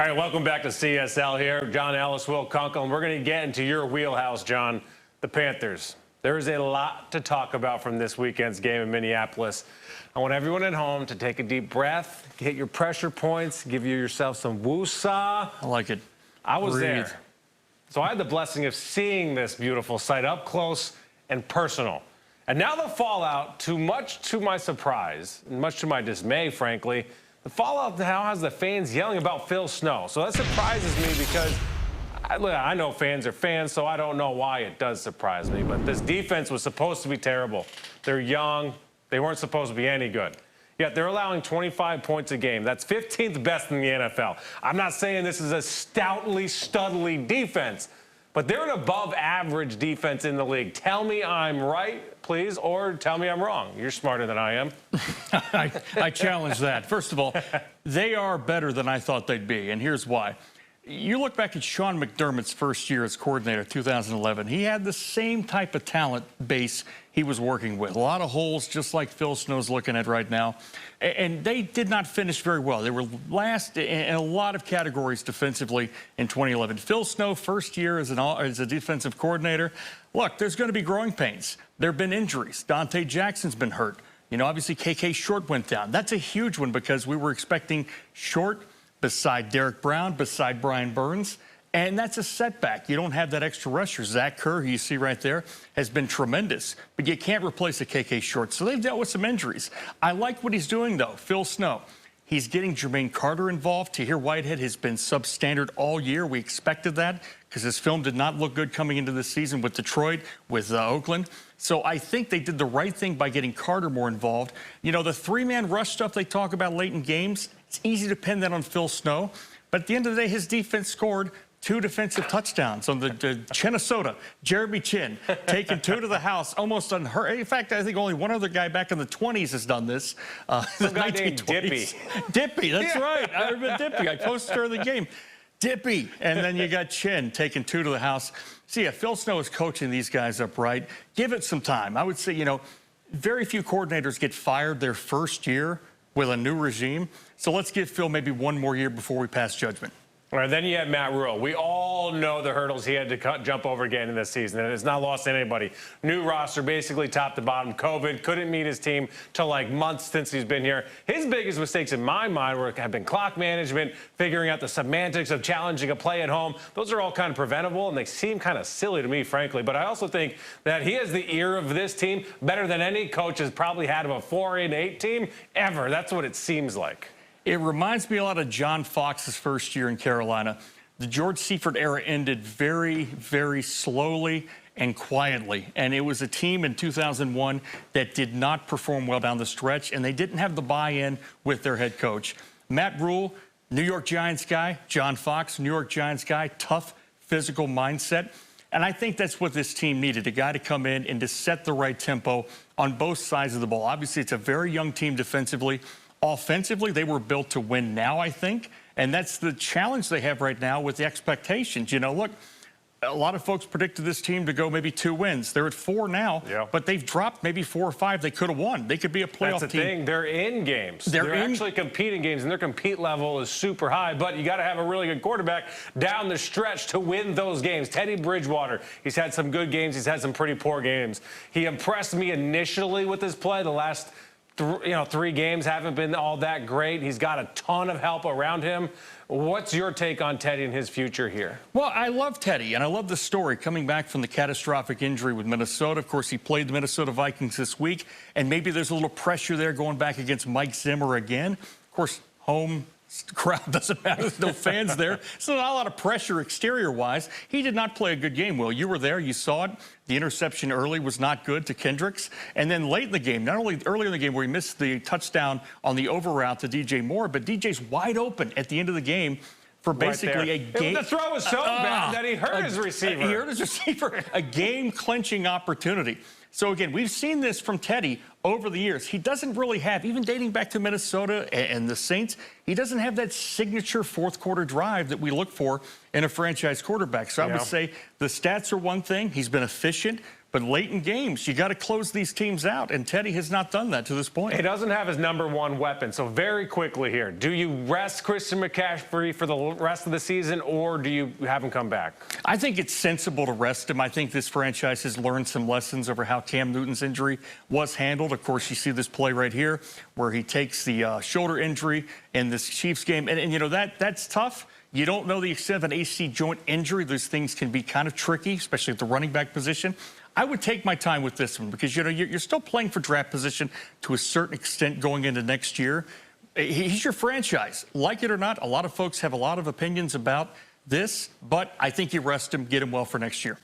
All right, welcome back to CSL here. John Ellis, Will Kunkel, and we're going to get into your wheelhouse, John, the Panthers. There is a lot to talk about from this weekend's game in Minneapolis. I want everyone at home to take a deep breath, hit your pressure points, give yourself some woosah. I like it. I was Breathe. there. So I had the blessing of seeing this beautiful sight up close and personal. And now the fallout, too much to my surprise, and much to my dismay, frankly, the fallout now has the fans yelling about Phil Snow. So that surprises me because I know fans are fans, so I don't know why it does surprise me. But this defense was supposed to be terrible. They're young. They weren't supposed to be any good. Yet they're allowing 25 points a game. That's 15th best in the NFL. I'm not saying this is a stoutly, studly defense, but they're an above-average defense in the league. Tell me I'm right, please, or tell me I'm wrong. You're smarter than I am. I challenge that. First of all, they are better than I thought they'd be, and here's why. You look back at Sean McDermott's first year as coordinator, 2011. He had the same type of talent base he was working with. A lot of holes, just like Phil Snow's looking at right now. And they did not finish very well. They were last in a lot of categories defensively in 2011. Phil Snow, first year as a defensive coordinator. Look, there's going to be growing pains. There have been injuries. Dante Jackson's been hurt. You know, obviously KK Short went down. That's a huge one because we were expecting Short beside Derek Brown, beside Brian Burns, and that's a setback. You don't have that extra rusher. Zach Kerr, who you see right there, has been tremendous, but you can't replace a KK Short. So they've dealt with some injuries. I like what he's doing, though. Phil Snow, he's getting Jermaine Carter involved. Tahir Whitehead has been substandard all year. We expected that because his film did not look good coming into this season with Detroit, with Oakland. So I think they did the right thing by getting Carter more involved. You know, the three-man rush stuff they talk about late in games, it's easy to pin that on Phil Snow. But at the end of the day, his defense scored 2 defensive touchdowns on the Chinnesota. Jeremy Chin taking 2 to the house, almost unhurt. In fact, I think only one other guy back in the 20s has done this. Some guy named Dippy. Dippy, that's right. I remember Dippy. I posted during the game. Dippy. And then you got Chin taking 2 to the house. See, yeah, Phil Snow is coaching these guys up right. Give it some time. I would say, you know, very few coordinators get fired their first year with a new regime. So let's give Phil maybe 1 more year before we pass judgment. All right, then you had Matt Rhule. We all know the hurdles he had to jump over again in this season, and it's not lost to anybody. New roster, basically top to bottom. COVID, couldn't meet his team till like months since he's been here. His biggest mistakes in my mind have been clock management, figuring out the semantics of challenging a play at home. Those are all kind of preventable, and they seem kind of silly to me, frankly. But I also think that he has the ear of this team better than any coach has probably had of a 4-8 team ever. That's what it seems like. It reminds me a lot of John Fox's first year in Carolina. The George Seifert era ended very, very slowly and quietly. And it was a team in 2001 that did not perform well down the stretch, and they didn't have the buy-in with their head coach. Matt Rhule, New York Giants guy. John Fox, New York Giants guy. Tough, physical mindset. And I think that's what this team needed, a guy to come in and to set the right tempo on both sides of the ball. Obviously, it's a very young team defensively. Offensively, they were built to win now, I think, and that's the challenge they have right now with the expectations. You know, look, a lot of folks predicted this team to go maybe 2 wins. They're at 4 now, but they've dropped maybe 4 or 5 they could have won. They could be a playoff team. That's the thing. They're in games. They're actually competing games, and their compete level is super high, but you got to have a really good quarterback down the stretch to win those games. Teddy Bridgewater, he's had some good games. He's had some pretty poor games. He impressed me initially with his play. The last 3 games haven't been all that great. He's got a ton of help around him. What's your take on Teddy and his future here? Well, I love Teddy, and I love the story coming back from the catastrophic injury with Minnesota. Of course, he played the Minnesota Vikings this week, and maybe there's a little pressure there going back against Mike Zimmer again. Of course, home crowd doesn't matter. There's no fans there. So not a lot of pressure exterior-wise. He did not play a good game, Will. You were there. You saw it. The interception early was not good to Kendricks. And then late in the game, not only earlier in the game where he missed the touchdown on the over route to DJ Moore, but DJ's wide open at the end of the game for basically a game. The throw was so bad that he hurt his receiver. He hurt his receiver. A game-clinching opportunity. So, again, we've seen this from Teddy over the years. He doesn't really have, even dating back to Minnesota and the Saints, he doesn't have that signature fourth-quarter drive that we look for in a franchise quarterback. So I would say the stats are one thing. He's been efficient, But late in games, you got to close these teams out, and Teddy has not done that to this point. He doesn't have his #1 weapon. So very quickly here, do you rest Christian McCaffrey for the rest of the season, or do you have him come back? I think it's sensible to rest him. I think this franchise has learned some lessons over how Cam Newton's injury was handled. Of course, you see this play right here where he takes the shoulder injury in this Chiefs game. And you know, that's tough. You don't know the extent of an AC joint injury. Those things can be kind of tricky, especially at the running back position. I would take my time with this one because, you know, you're still playing for draft position to a certain extent going into next year. He's your franchise. Like it or not, a lot of folks have a lot of opinions about this, but I think you rest him, get him well for next year.